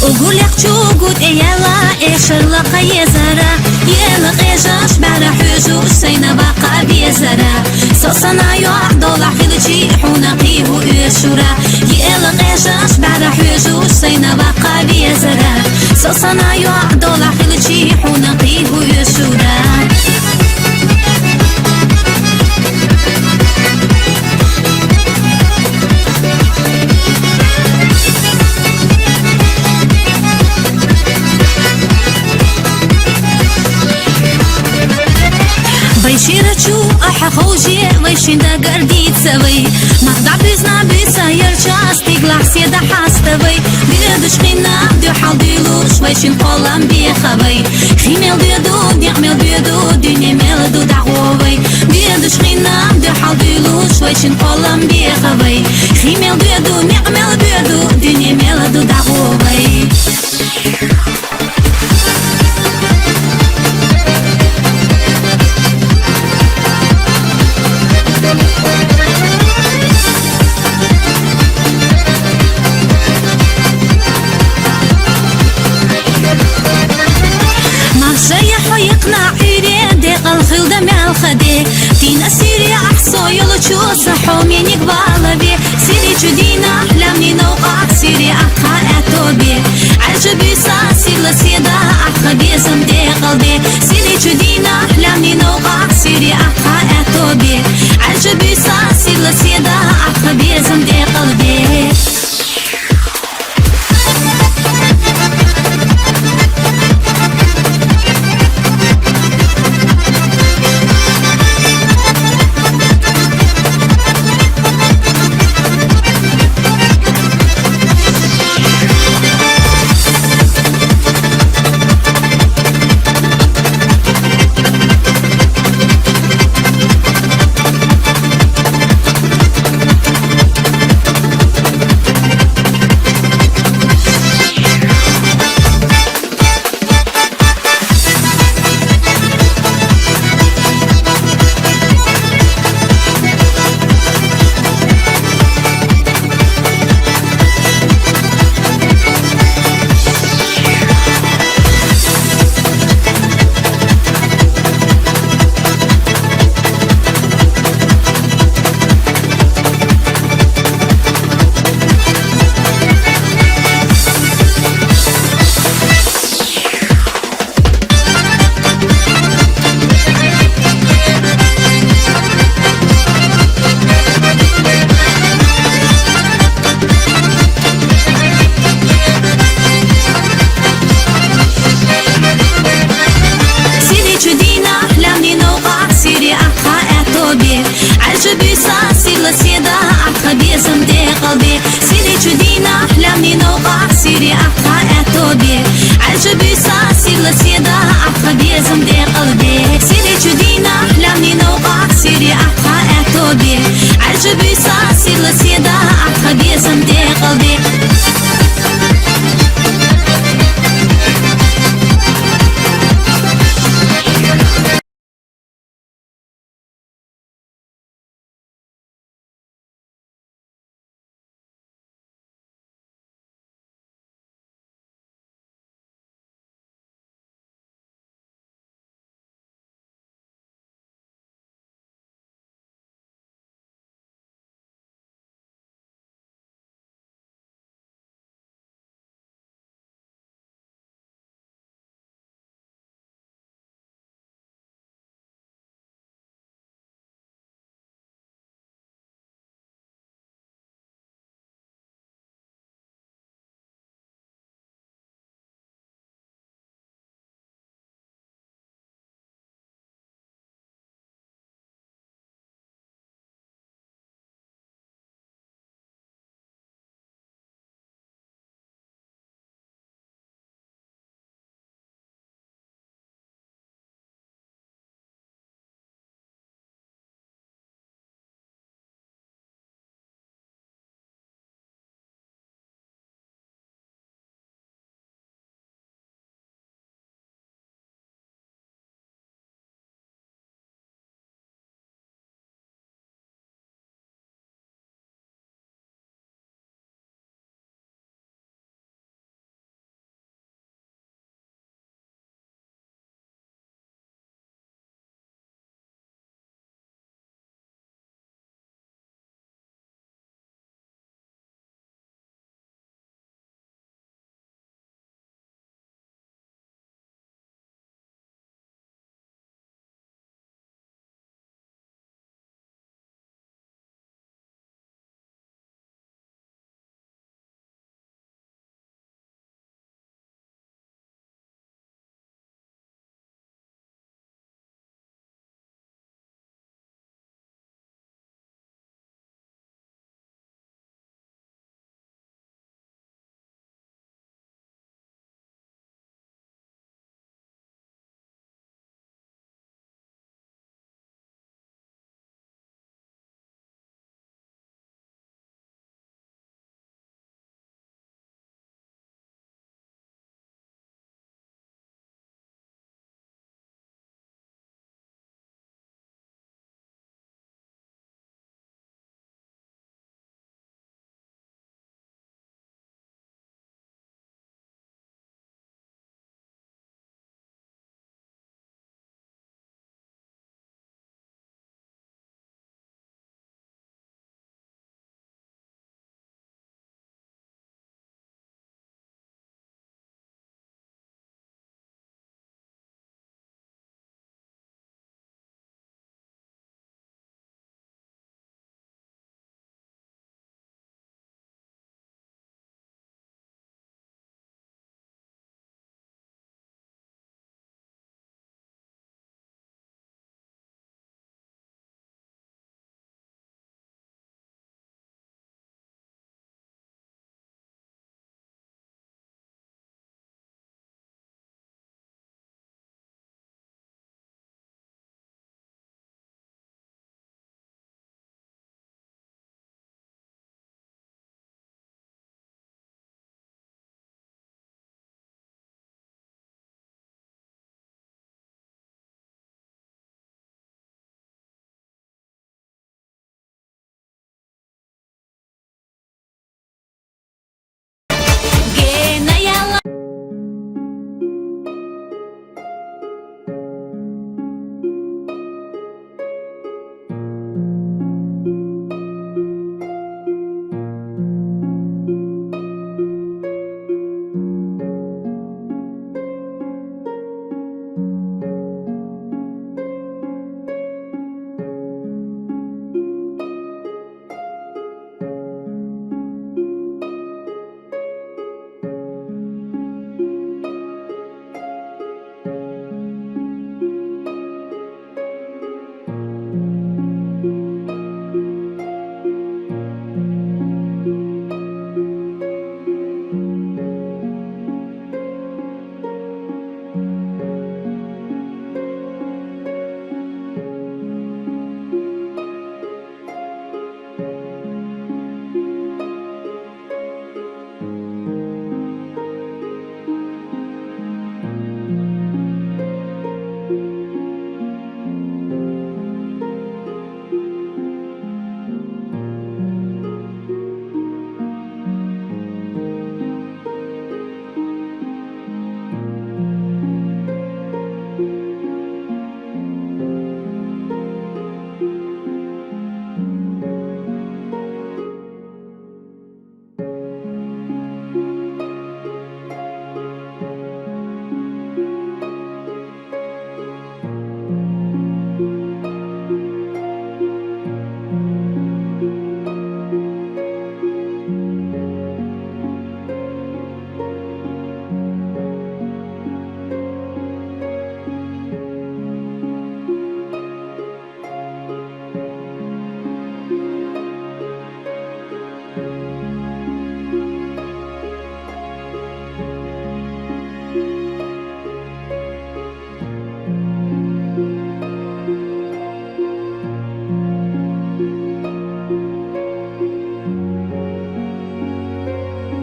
وقول لك شو قد يلا ايش اللقا يزرا يلا ايش بعد حجوج سينا بقى بيزرا صصنا يعضل حلجي حنقيه ويشورا يلا ايش بعد حجوج سينا بقى بيزرا صصنا يعضل حلجي حنقيه ويشورا Вайширачу ахахожи, вайшинда гордит савай. Махда бизна бисайер час, ты глахсе да хаставай. Бедушкина, дюхалдилуш, вайшин холам бехавай. Химел беду, нехмел беду, дюнемел ду даговай. Бедушкина, дюхалдилуш, вайшин холам бехавай. Химел беду, нехмел беду, дюнемел ду даговай. Тина сири ахсо йолочу сахом я не гвалави Сири чудина лямни наука сири атха этоби Альжабиса сигла седа атха безам де қалби Сири чудина лямни наука сири атха этоби Альжабиса сигла седа атха безам де қалби Сири чудина, лямни наука, сири атха безам де қалби